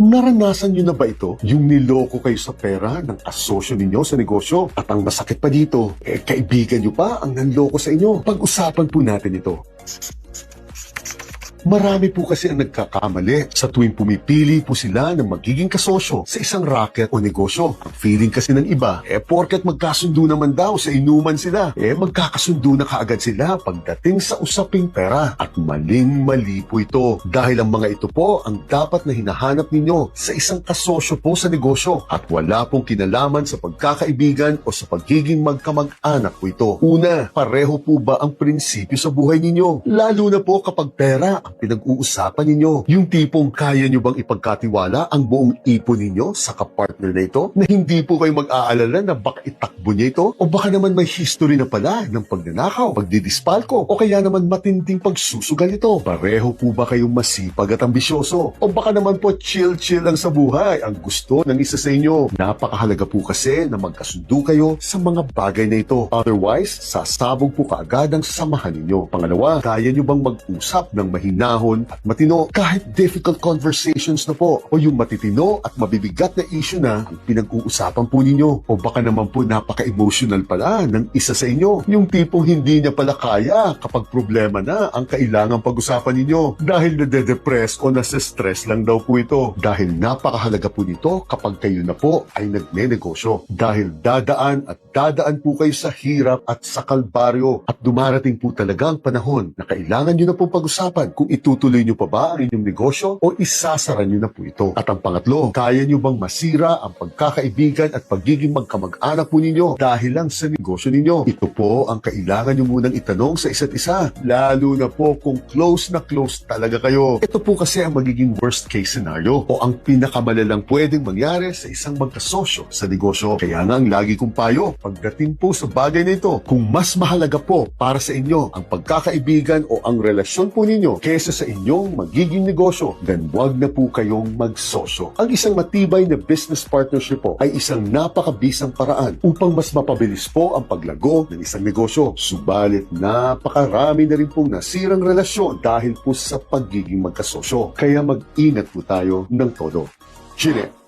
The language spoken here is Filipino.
Naranasan nyo na ba ito? Yung niloko kayo sa pera ng asosyo ninyo sa negosyo? At ang masakit pa dito, kaibigan nyo pa ang nanloko sa inyo. Pag-usapan po natin ito. Marami po kasi ang nagkakamali sa tuwing pumipili po sila ng magiging kasosyo sa isang racket o negosyo. Ang feeling kasi ng iba, porket magkasundo naman daw sa inuman sila, magkakasundo na kaagad sila pagdating sa usaping pera. At maling-mali po ito dahil ang mga ito po ang dapat na hinahanap ninyo sa isang kasosyo po sa negosyo at wala pong kinalaman sa pagkakaibigan o sa pagiging magkamag-anak po ito. Una, pareho po ba ang prinsipyo sa buhay ninyo? Lalo na po kapag pera ang pinag-uusapan ninyo. Yung tipong kaya nyo bang ipagkatiwala ang buong ipon ninyo sa kapartner na ito na hindi po kayo mag-aalala na baka itakbo niya ito o baka naman may history na pala ng pagnanakaw, pagdidispalko o kaya naman matinding pagsusugal ito. Pareho po ba kayong masipag at ambisyoso o baka naman po chill-chill lang sa buhay ang gusto ng isa sa inyo. Napakahalaga po kasi na magkasundo kayo sa mga bagay na ito. Otherwise, sasabog po kaagad ang samahan ninyo. Pangalawa, kaya nyo bang mag-usap ng mahinahon at matino kahit difficult conversations na po o yung matitino at mabibigat na issue na ang pinag-uusapan po ninyo o baka naman po napaka-emotional pala ng isa sa inyo yung tipong hindi niya pala kaya kapag problema na ang kailangang pag-usapan ninyo dahil nade-depress o nasa-stress lang daw po ito dahil napakahalaga po nito kapag kayo na po ay nagne-negosyo dahil dadaan po kayo sa hirap at sa kalbaryo at dumarating po talaga ang panahon na kailangan nyo na pong pag-usapan kung itutuloy nyo pa ba ang inyong negosyo o isasara nyo na po ito. At ang pangatlo, kaya nyo bang masira ang pagkakaibigan at pagiging magkamag-anak po ninyo dahil lang sa negosyo ninyo? Ito po ang kailangan nyo munang itanong sa isa't isa, lalo na po kung close na close talaga kayo. Ito po kasi ang magiging worst case scenario o ang pinakamalalang pwedeng mangyari sa isang magkasosyo sa negosyo. Kaya nga ang lagi kong payo, pagdating po sa bagay na ito, kung mas mahalaga po para sa inyo ang pagkakaibigan o ang relasyon po ninyo kesa sa inyong magiging negosyo, then wag na po kayong magsosyo. Ang isang matibay na business partnership po ay isang napakabisang paraan upang mas mapabilis po ang paglago ng isang negosyo. Subalit napakarami na rin pong nasirang relasyon dahil po sa pagiging magkasosyo. Kaya mag-ingat po tayo ng todo. Chile!